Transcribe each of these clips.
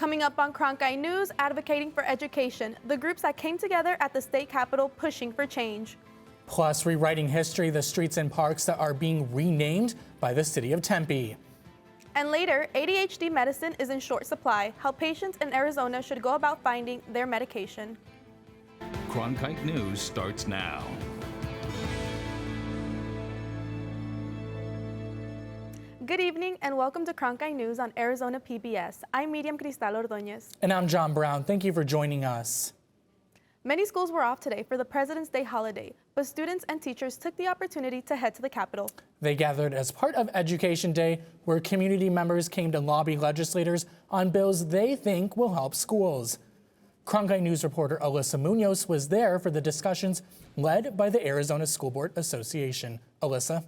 Coming up on Cronkite News, advocating for education, the groups that came together at the state capitol pushing for change. Plus, rewriting history, the streets and parks that are being renamed by the city of Tempe. And later, ADHD medicine is in short supply, how patients in Arizona should go about finding their medication. Cronkite News starts now. Good evening and welcome to Cronkite News on Arizona PBS. I'm Miriam Cristal Ordóñez. And I'm John Brown. Thank you for joining us. Many schools were off today for the President's Day holiday, but students and teachers took the opportunity to head to the Capitol. They gathered as part of Education Day, where community members came to lobby legislators on bills they think will help schools. Cronkite News reporter Alyssa Munoz was there for the discussions led by the Arizona School Board Association. Alyssa.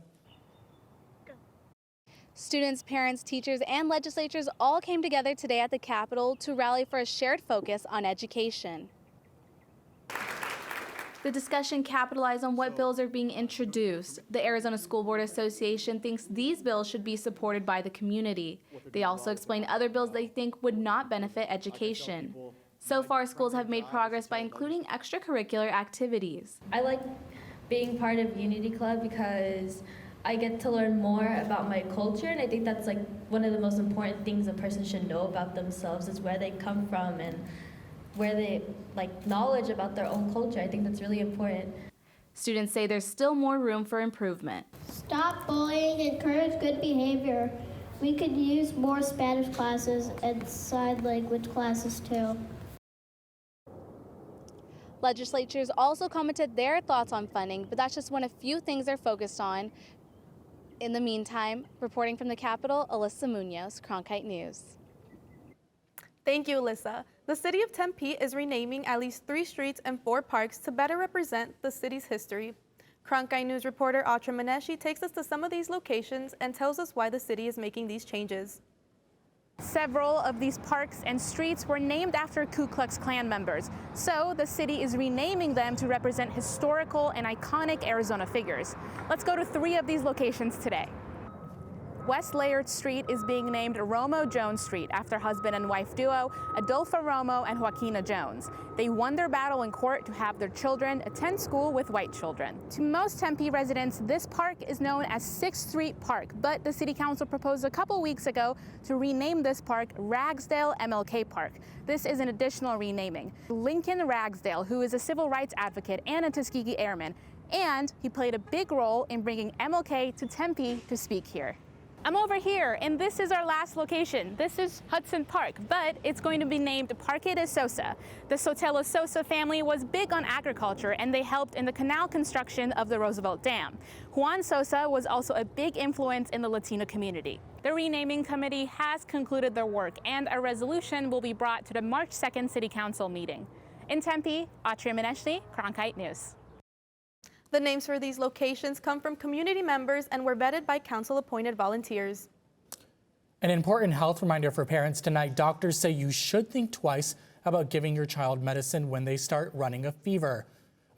Students, parents, teachers, and legislators all came together today at the Capitol to rally for a shared focus on education. The discussion capitalized on what bills are being introduced. The Arizona School Board Association thinks these bills should be supported by the community. They also explained other bills they think would not benefit education. So far, schools have made progress by including extracurricular activities. I like being part of Unity Club because I get to learn more about my culture, and I think that's like one of the most important things a person should know about themselves is where they come from and where they knowledge about their own culture. I think that's really important. Students say there's still more room for improvement. Stop bullying, encourage good behavior. We could use more Spanish classes and sign language classes too. Legislatures also commented their thoughts on funding, but that's just one of few things they're focused on. In the meantime, reporting from the Capitol, Alyssa Munoz, Cronkite News. Thank you, Alyssa. The city of Tempe is renaming at least 3 streets and 4 parks to better represent the city's history. Cronkite News reporter Atra Maneshi takes us to some of these locations and tells us why the city is making these changes. Several of these parks and streets were named after Ku Klux Klan members, so the city is renaming them to represent historical and iconic Arizona figures. Let's go to 3 of these locations today. West Layard Street is being named Romo Jones Street after husband and wife duo Adolfo Romo and Joaquina Jones. They won their battle in court to have their children attend school with white children. To most Tempe residents, this park is known as 6th Street Park, but the City Council proposed a couple weeks ago to rename this park Ragsdale MLK Park. This is an additional renaming. Lincoln Ragsdale, who is a civil rights advocate and a Tuskegee Airman, and he played a big role in bringing MLK to Tempe to speak here. I'm over here, and this is our last location. This is Hudson Park, but it's going to be named Parque de Sosa. The Sotelo Sosa family was big on agriculture, and they helped in the canal construction of the Roosevelt Dam. Juan Sosa was also a big influence in the Latino community. The renaming committee has concluded their work, and a resolution will be brought to the March 2nd City Council meeting. In Tempe, Atria Mineshli, Cronkite News. The names for these locations come from community members and were vetted by council-appointed volunteers. An important health reminder for parents tonight. Doctors say you should think twice about giving your child medicine when they start running a fever.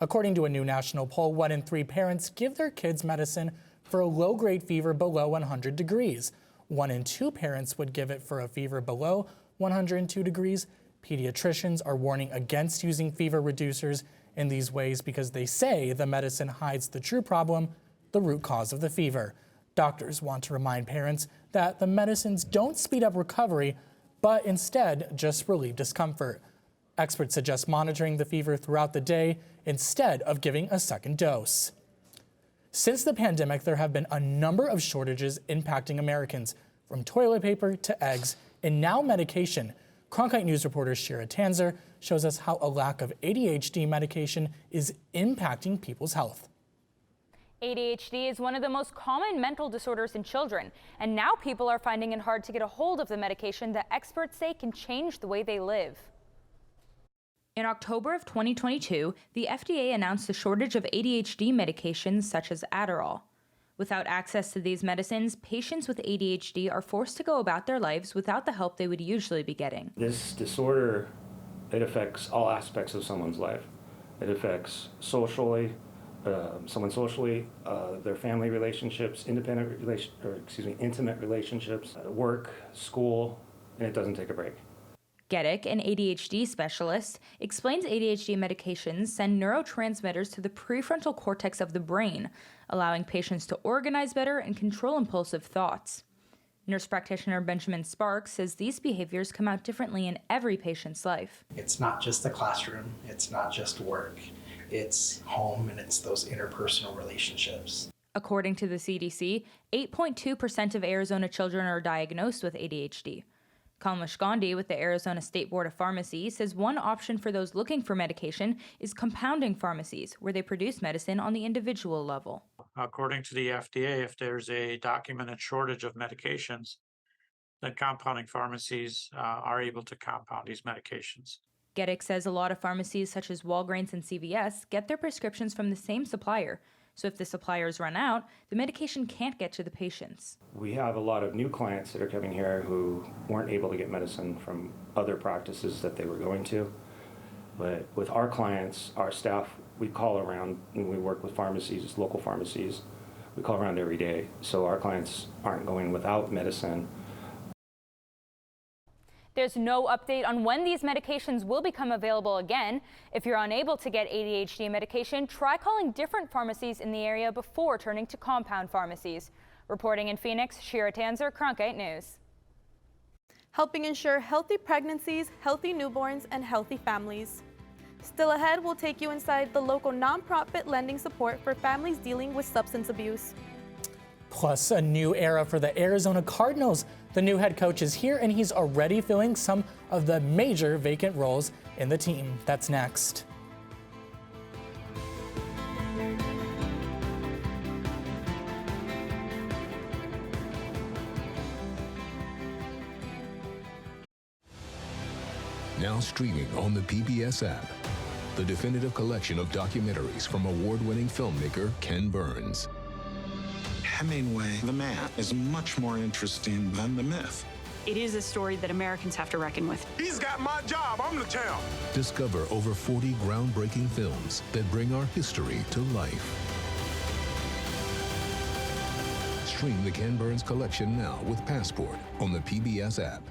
According to a new national poll, 1 in 3 parents give their kids medicine for a low-grade fever below 100 degrees. 1 in 2 parents would give it for a fever below 102 degrees. Pediatricians are warning against using fever reducers in these ways because they say the medicine hides the true problem, the root cause of the fever. Doctors want to remind parents that the medicines don't speed up recovery, but instead just relieve discomfort. Experts suggest monitoring the fever throughout the day instead of giving a second dose. Since the pandemic, there have been a number of shortages impacting Americans, from toilet paper to eggs, and now medication. Cronkite News reporter Shira Tanzer shows us how a lack of ADHD medication is impacting people's health. ADHD is one of the most common mental disorders in children, and now people are finding it hard to get a hold of the medication that experts say can change the way they live. In October of 2022, the FDA announced a shortage of ADHD medications such as Adderall. Without access to these medicines, patients with ADHD are forced to go about their lives without the help they would usually be getting. This disorder, it affects all aspects of someone's life. It affects socially, their family relationships, intimate relationships, work, school, and it doesn't take a break. Geddick, an ADHD specialist, explains ADHD medications send neurotransmitters to the prefrontal cortex of the brain, allowing patients to organize better and control impulsive thoughts. Nurse practitioner Benjamin Sparks says these behaviors come out differently in every patient's life. It's not just the classroom, it's not just work, it's home and it's those interpersonal relationships. According to the CDC, 8.2% of Arizona children are diagnosed with ADHD. Kamlesh Gandhi with the Arizona State Board of Pharmacy says one option for those looking for medication is compounding pharmacies, where they produce medicine on the individual level. According to the FDA, if there's a documented shortage of medications, then compounding pharmacies are able to compound these medications. Geddick says a lot of pharmacies such as Walgreens and CVS get their prescriptions from the same supplier. So if the suppliers run out, the medication can't get to the patients. We have a lot of new clients that are coming here who weren't able to get medicine from other practices that they were going to. But with our clients, our staff, we call around when we work with pharmacies, local pharmacies, we call around every day. So our clients aren't going without medicine. There's no update on when these medications will become available again. If you're unable to get ADHD medication, try calling different pharmacies in the area before turning to compound pharmacies. Reporting in Phoenix, Shira Tanzer, Cronkite News. Helping ensure healthy pregnancies, healthy newborns, and healthy families. Still ahead, we'll take you inside the local nonprofit lending support for families dealing with substance abuse. Plus, a new era for the Arizona Cardinals. The new head coach is here, and he's already filling some of the major vacant roles in the team. That's next. Now streaming on the PBS app, the definitive collection of documentaries from award-winning filmmaker Ken Burns. Hemingway, the man, is much more interesting than the myth. It is a story that Americans have to reckon with. He's got my job. I'm the town. Discover over 40 groundbreaking films that bring our history to life. Stream the Ken Burns collection now with Passport on the PBS app.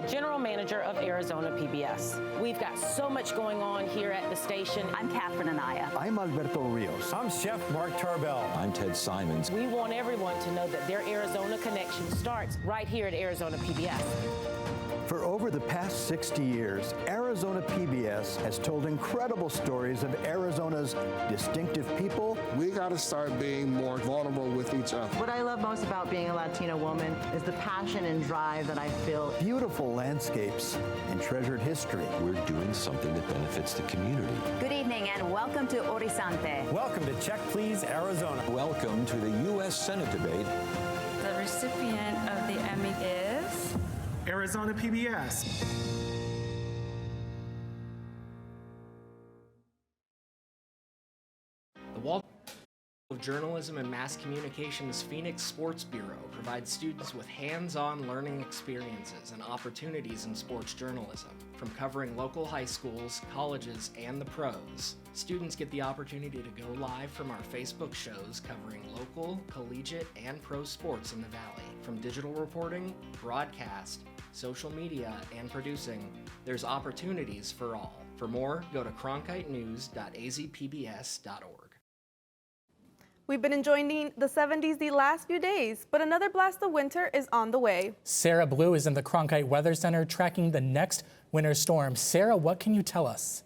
General Manager of Arizona PBS. We've got so much going on here at the station. I'm Catherine Anaya. I'm Alberto Rios. I'm Chef Mark Tarbell. I'm Ted Simons. We want everyone to know that their Arizona connection starts right here at Arizona PBS. For over the past 60 years, Arizona PBS has told incredible stories of Arizona's distinctive people. We got to start being more vulnerable with each other. What I love most about being a Latina woman is the passion and drive that I feel. Beautiful landscapes and treasured history. We're doing something that benefits the community. Good evening and welcome to Horizonte. Welcome to Check Please, Arizona. Welcome to the U.S. Senate debate. The recipient of the Emmy is Arizona PBS. The Walt of Journalism and Mass Communications Phoenix Sports Bureau provides students with hands-on learning experiences and opportunities in sports journalism. From covering local high schools, colleges, and the pros, students get the opportunity to go live from our Facebook shows covering local, collegiate, and pro sports in the Valley. From digital reporting, broadcast, social media, and producing, there's opportunities for all. For more, go to cronkitenews.azpbs.org. We've been enjoying the 70s the last few days, but another blast of winter is on the way. Sarah Blue is in the Cronkite Weather Center tracking the next winter storm. Sarah, what can you tell us?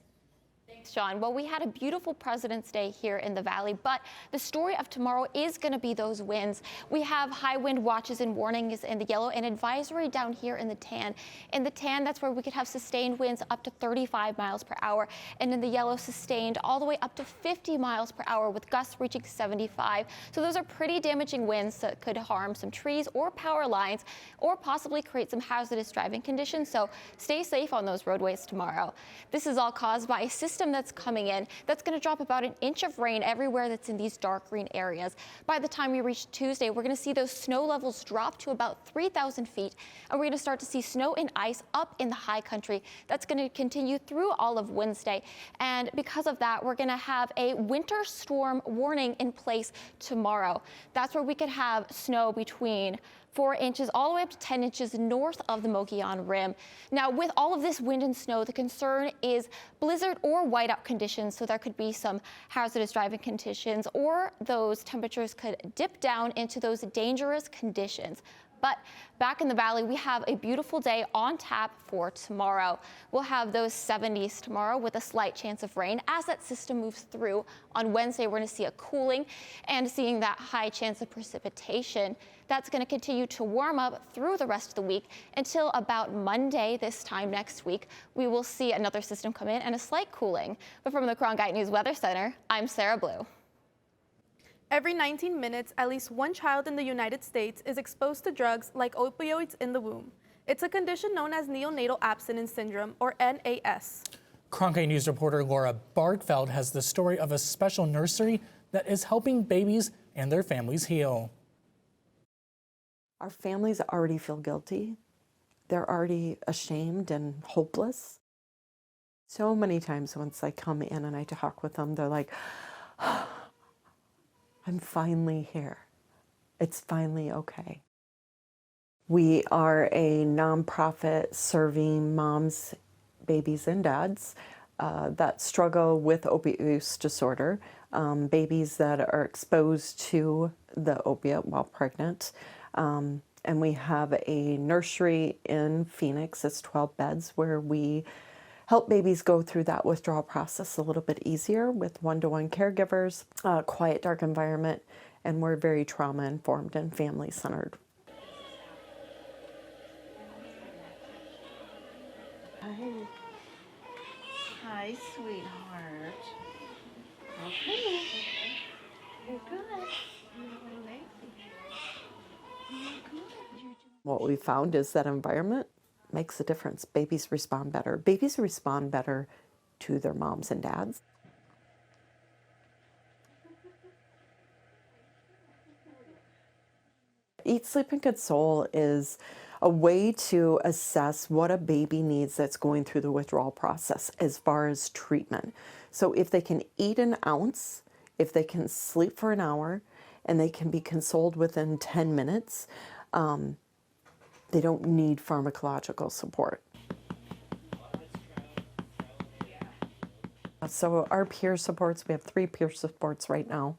John. Well, we had a beautiful President's Day here in the Valley, but the story of tomorrow is going to be those winds. We have high wind watches and warnings in the yellow and advisory down here in the tan. In the tan, that's where we could have sustained winds up to 35 miles per hour, and in the yellow, sustained all the way up to 50 miles per hour with gusts reaching 75. So those are pretty damaging winds that could harm some trees or power lines or possibly create some hazardous driving conditions. So stay safe on those roadways tomorrow. This is all caused by a system that's that's coming in. That's going to drop about an inch of rain everywhere that's in these dark green areas. By the time we reach Tuesday, we're going to see those snow levels drop to about 3,000 feet, and we're going to start to see snow and ice up in the high country. That's going to continue through all of Wednesday, and because of that, we're going to have a winter storm warning in place tomorrow. That's where we could have snow between 4 inches all the way up to 10 inches north of the Mogollon Rim. Now, with all of this wind and snow, the concern is blizzard or whiteout conditions, so there could be some hazardous driving conditions, or those temperatures could dip down into those dangerous conditions. But back in the valley, we have a beautiful day on tap for tomorrow. We'll have those 70s tomorrow with a slight chance of rain as that system moves through. On Wednesday, we're going to see a cooling and seeing that high chance of precipitation. That's going to continue to warm up through the rest of the week until about Monday this time next week. We will see another system come in and a slight cooling. But from the Cronkite News Weather Center, I'm Sarah Blue. Every 19 minutes, at least one child in the United States is exposed to drugs like opioids in the womb. It's a condition known as neonatal abstinence syndrome, or NAS. Cronkite News reporter Laura Barkfeld has the story of a special nursery that is helping babies and their families heal. Our families already feel guilty. They're already ashamed and hopeless. So many times once I come in and I talk with them, they're like, I'm finally here. It's finally okay. We are a nonprofit serving moms, babies, and dads that struggle with opiate use disorder, babies that are exposed to the opiate while pregnant. And we have a nursery in Phoenix. It's 12 beds where we help babies go through that withdrawal process a little bit easier with one-to-one caregivers, quiet, dark environment, and we're very trauma-informed and family-centered. Hi, sweetheart. Okay. You're good. What we found is that environment makes a difference. Babies respond better. Babies respond better to their moms and dads. Eat, Sleep, and Console is a way to assess what a baby needs that's going through the withdrawal process as far as treatment. So if they can eat an ounce, if they can sleep for an hour, and they can be consoled within 10 minutes, they don't need pharmacological support. So our peer supports, we have 3 peer supports right now,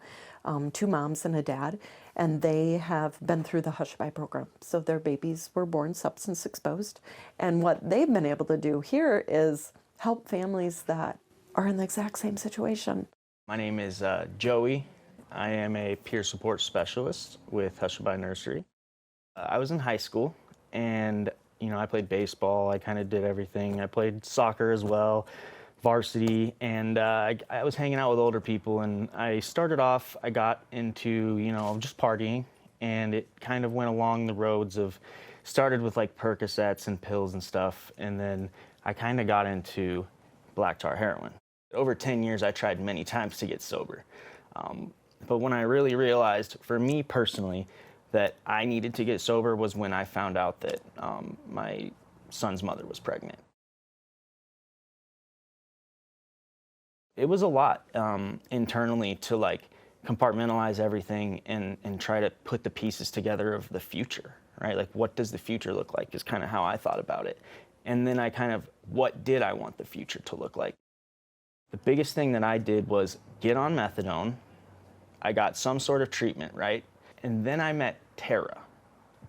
2 moms and a dad, and they have been through the Hush-a-Bye program. So their babies were born substance exposed. And what they've been able to do here is help families that are in the exact same situation. My name is Joey. I am a peer support specialist with Hush-a-Bye Nursery. I was in high school, and I played baseball. I kind of did everything. I played soccer as well, varsity, and I was hanging out with older people, and I started off, I got into, just partying, and it kind of went along the roads of, started with like Percocets and pills and stuff, and then I kind of got into black tar heroin. Over 10 years, I tried many times to get sober. But when I really realized, for me personally, that I needed to get sober was when I found out that my son's mother was pregnant. It was a lot internally to like compartmentalize everything and try to put the pieces together of the future, right? Like, what does the future look like is kind of how I thought about it. And then I kind of, what did I want the future to look like? The biggest thing that I did was get on methadone. I got some sort of treatment, right? And then I met Tara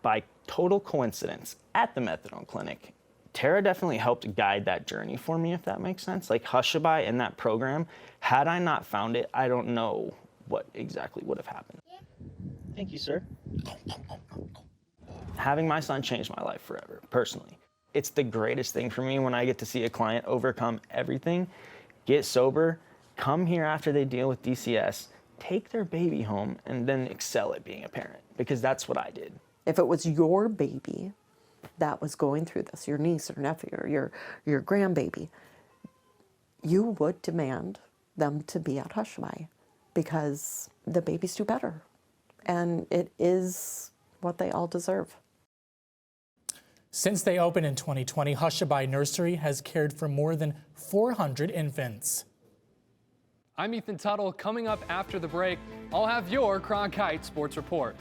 by total coincidence at the methadone clinic. Tara definitely helped guide that journey for me, if that makes sense. Like Hush-a-Bye and that program, had I not found it, I don't know what exactly would have happened. Thank you, sir. Having my son changed my life forever, personally. It's the greatest thing for me when I get to see a client overcome everything, get sober, come here after they deal with DCS, take their baby home, and then excel at being a parent, because that's what I did. If it was your baby that was going through this, your niece or nephew or your grandbaby, you would demand them to be at Hushabye because the babies do better. And it is what they all deserve. Since they opened in 2020, Hushabye Nursery has cared for more than 400 infants. I'm Ethan Tuttle. Coming up after the break, I'll have your Cronkite Sports Report.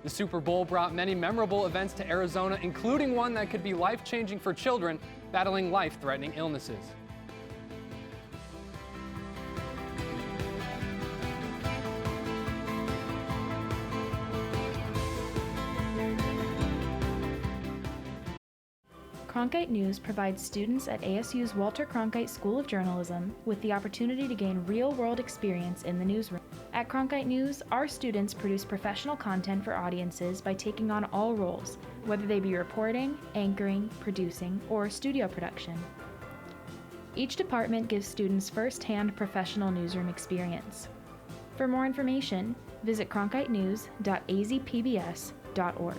The Super Bowl brought many memorable events to Arizona, including one that could be life-changing for children battling life-threatening illnesses. Cronkite News provides students at ASU's Walter Cronkite School of Journalism with the opportunity to gain real-world experience in the newsroom. At Cronkite News, our students produce professional content for audiences by taking on all roles, whether they be reporting, anchoring, producing, or studio production. Each department gives students first-hand professional newsroom experience. For more information, visit cronkitenews.azpbs.org.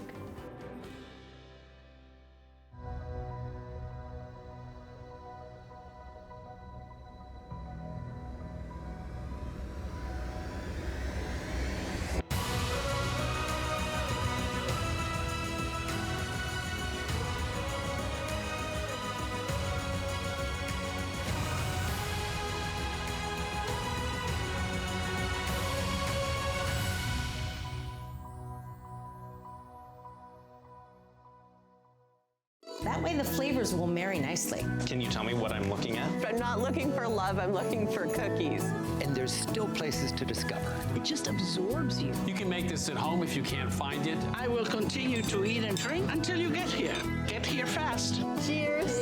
That way the flavors will marry nicely. Can you tell me what I'm looking at? I'm not looking for love, I'm looking for cookies. And there's still places to discover. It just absorbs you. You can make this at home if you can't find it. I will continue to eat and drink until you get here. Get here fast. Cheers.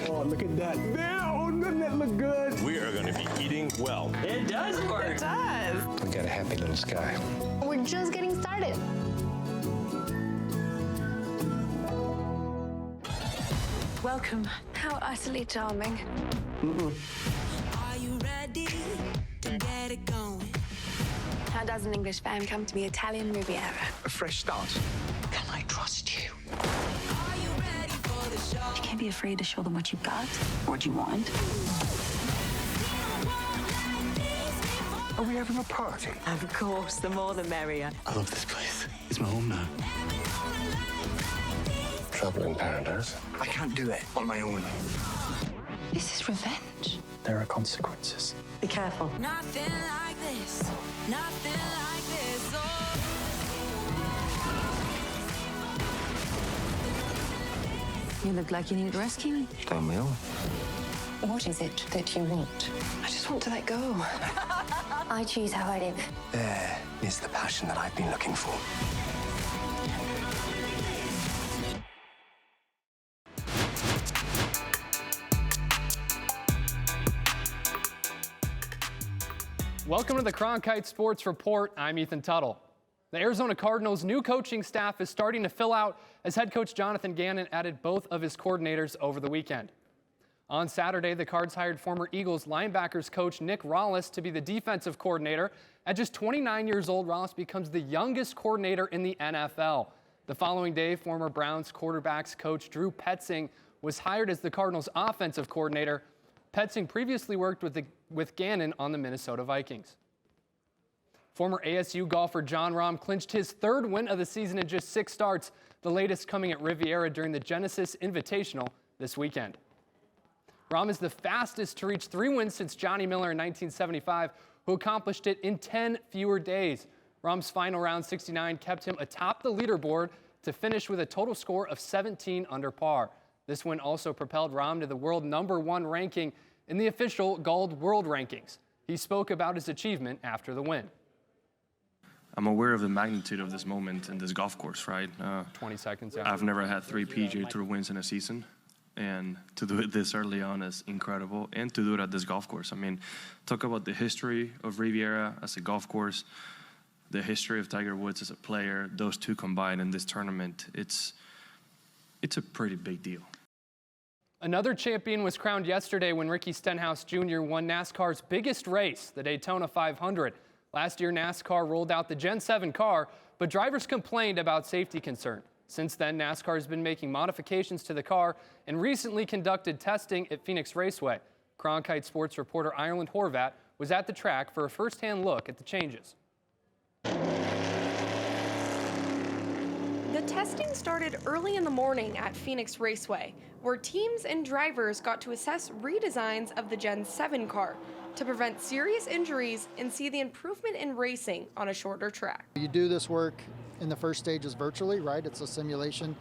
Oh, look at that. Oh, doesn't that look good? We are going to be eating well. It does work. It does. We got a happy little sky. We're just getting started. Welcome. How utterly charming. Are you ready to get it going? How does an English fan come to be Italian Riviera? A fresh start. Can I trust you? Are you ready for the show? You can't be afraid to show them what you've got, what you want. Are we having a party? Of course, the more the merrier. I love this place. It's my home now. Trouble in paradise. I can't do it on my own. This is revenge. There are consequences. Be careful. Nothing like this. Nothing like this. Oh. You look like you need rescuing. Don't we all? What is it that you want? I just want to let go. I choose how I live. There is the passion that I've been looking for. Welcome to the Cronkite Sports Report. I'm Ethan Tuttle. The Arizona Cardinals' new coaching staff is starting to fill out as head coach Jonathan Gannon added both of his coordinators over the weekend. On Saturday, the Cards hired former Eagles linebackers coach Nick Rollis to be the defensive coordinator. At just 29 years old, Rollis becomes the youngest coordinator in the NFL. The following day, former Browns quarterbacks coach Drew Petzing was hired as the Cardinals' offensive coordinator. Petzing previously worked with Gannon on the Minnesota Vikings. Former ASU golfer John Rahm clinched his third win of the season in just 6 starts, the latest coming at Riviera during the Genesis Invitational this weekend. Rahm is the fastest to reach 3 wins since Johnny Miller in 1975, who accomplished it in 10 fewer days. Rahm's final round 69 kept him atop the leaderboard to finish with a total score of 17 under par. This win also propelled Rahm to the world #1 ranking in the official Gold World Rankings. He spoke about his achievement after the win. I'm aware of the magnitude of this moment in this golf course, right? 20 seconds. I've never had 3 PGA Tour wins in a season, and to do it this early on is incredible, and to do it at this golf course. I mean, talk about the history of Riviera as a golf course, the history of Tiger Woods as a player, those two combined in this tournament, it's a pretty big deal. Another champion was crowned yesterday when Ricky Stenhouse Jr. won NASCAR's biggest race, the Daytona 500. Last year, NASCAR rolled out the Gen 7 car, but drivers complained about safety concern. Since then, NASCAR has been making modifications to the car and recently conducted testing at Phoenix Raceway. Cronkite Sports reporter Ireland Horvat was at the track for a first-hand look at the changes. The testing started early in the morning at Phoenix Raceway, where teams and drivers got to assess redesigns of the Gen 7 car to prevent serious injuries and see the improvement in racing on a shorter track. You do this work in the first stages virtually, right? It's a simulation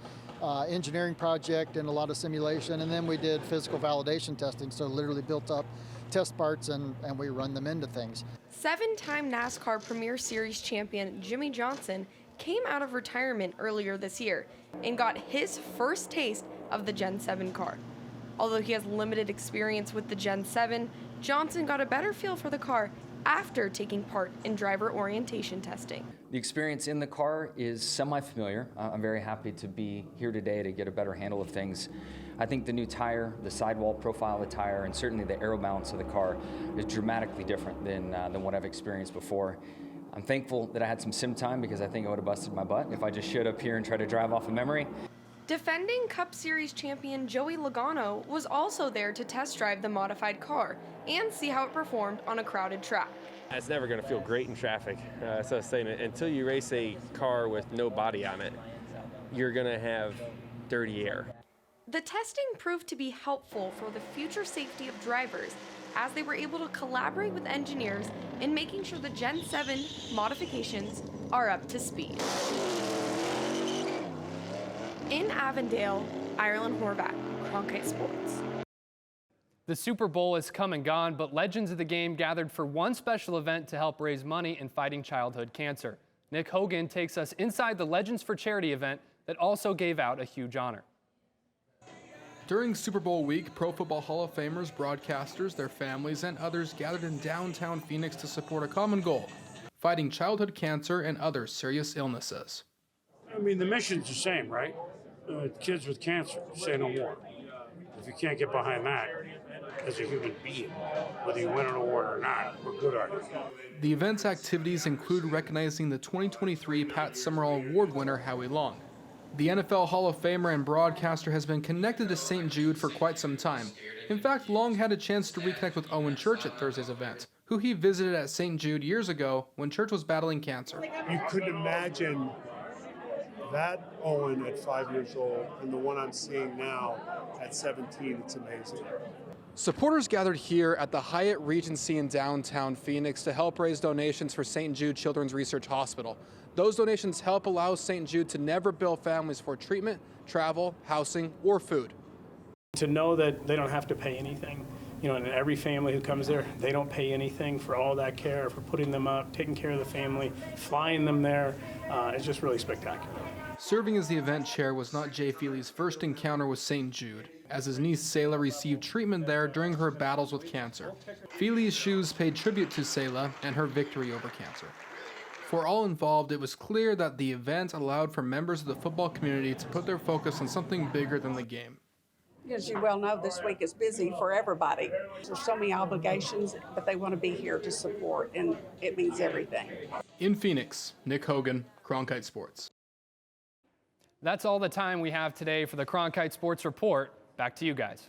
engineering project and a lot of simulation, and then we did physical validation testing, so literally built up test parts and we run them into things. 7-time NASCAR Premier Series champion Jimmy Johnson came out of retirement earlier this year and got his first taste of the Gen 7 car. Although he has limited experience with the Gen 7, Johnson got a better feel for the car after taking part in driver orientation testing. The experience in the car is semi-familiar. I'm very happy to be here today to get a better handle of things. I think the new tire, the sidewall profile of the tire, and certainly the aero balance of the car is dramatically different than what I've experienced before. I'm thankful that I had some sim time because I think I would have busted my butt if I just showed up here and tried to drive off of memory. Defending Cup Series champion Joey Logano was also there to test drive the modified car and see how it performed on a crowded track. It's never going to feel great in traffic. So I was saying, until you race a car with no body on it, you're going to have dirty air. The testing proved to be helpful for the future safety of drivers as they were able to collaborate with engineers in making sure the Gen 7 modifications are up to speed. In Avondale, Ireland Horvat, Cronkite Sports. The Super Bowl has come and gone, but legends of the game gathered for one special event to help raise money in fighting childhood cancer. Nick Hogan takes us inside the Legends for Charity event that also gave out a huge honor. During Super Bowl week, Pro Football Hall of Famers, broadcasters, their families, and others gathered in downtown Phoenix to support a common goal, fighting childhood cancer and other serious illnesses. I mean, the mission's the same, right? Kids with cancer, say no more. If you can't get behind that as a human being, whether you win an award or not, what good are you? The event's activities include recognizing the 2023 Pat Summerall Award winner, Howie Long. The NFL Hall of Famer and broadcaster has been connected to St. Jude for quite some time. In fact, Long had a chance to reconnect with Owen Church at Thursday's event, who he visited at St. Jude years ago when Church was battling cancer. You couldn't imagine that Owen at 5 years old and the one I'm seeing now at 17. It's amazing. Supporters gathered here at the Hyatt Regency in downtown Phoenix to help raise donations for St. Jude Children's Research Hospital. Those donations help allow St. Jude to never bill families for treatment, travel, housing, or food. To know that they don't have to pay anything, you know, and every family who comes there, they don't pay anything for all that care, for putting them up, taking care of the family, flying them there, it's just really spectacular. Serving as the event chair was not Jay Feely's first encounter with St. Jude, as his niece Selah received treatment there during her battles with cancer. Feely's shoes paid tribute to Selah and her victory over cancer. For all involved, it was clear that the event allowed for members of the football community to put their focus on something bigger than the game. As you well know, this week is busy for everybody. There's so many obligations, but they want to be here to support, and it means everything. In Phoenix, Nick Hogan, Cronkite Sports. That's all the time we have today for the Cronkite Sports Report. Back to you guys.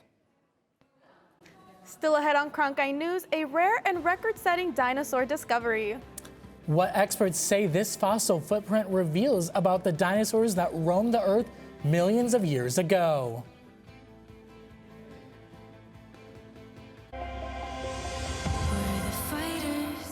Still ahead on Cronkite News, a rare and record-setting dinosaur discovery. What experts say this fossil footprint reveals about the dinosaurs that roamed the Earth millions of years ago.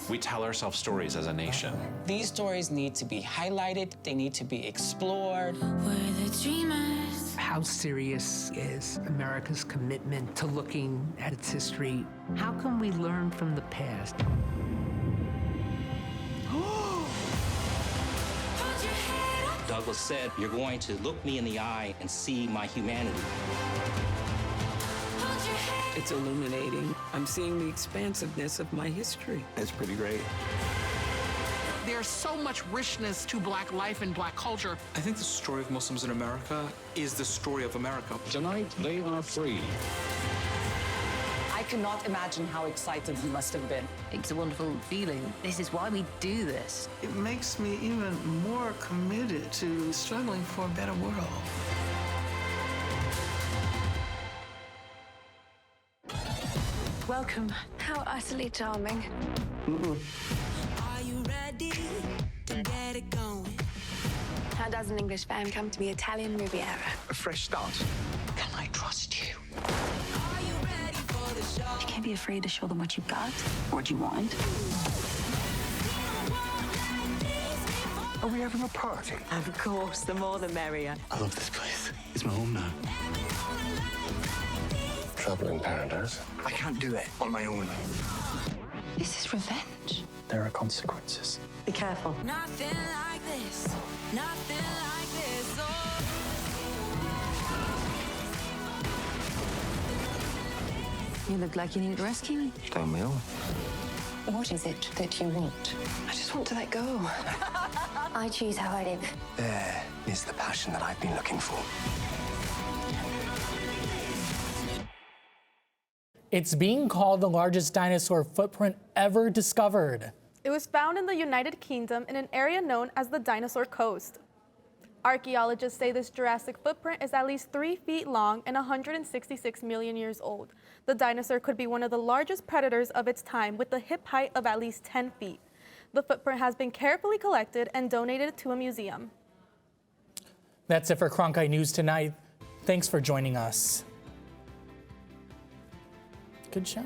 We tell ourselves stories as a nation. These stories need to be highlighted, they need to be explored. We're the dreamers. How serious is America's commitment to looking at its history? How can we learn from the past? Douglas said, "You're going to look me in the eye and see my humanity." It's illuminating. I'm seeing the expansiveness of my history. It's pretty great. There's so much richness to Black life and Black culture. I think the story of Muslims in America is the story of America. Tonight, they are free. I cannot imagine how excited he must have been. It's a wonderful feeling. This is why we do this. It makes me even more committed to struggling for a better world. Welcome. How utterly charming. Are you ready to get it going? How does an English fan come to be Italian Riviera? A fresh start. Can I trust you? Are you ready for the show? You can't be afraid to show them what you got or what you want. Are we having a party? Of course, the more the merrier. I love this place. It's my home now. Trouble in paradise. I can't do it on my own. This is revenge. There are consequences. Be careful. Nothing like this. Nothing like this. Oh. You look like you need rescuing. Tell me all. What is it that you want? I just want to let go. I choose how I live. There is the passion that I've been looking for. It's being called the largest dinosaur footprint ever discovered. It was found in the United Kingdom in an area known as the Dinosaur Coast. Archaeologists say this Jurassic footprint is at least 3 feet long and 166 million years old. The dinosaur could be one of the largest predators of its time with a hip height of at least 10 feet. The footprint has been carefully collected and donated to a museum. That's it for Cronkite News tonight. Thanks for joining us. Good show.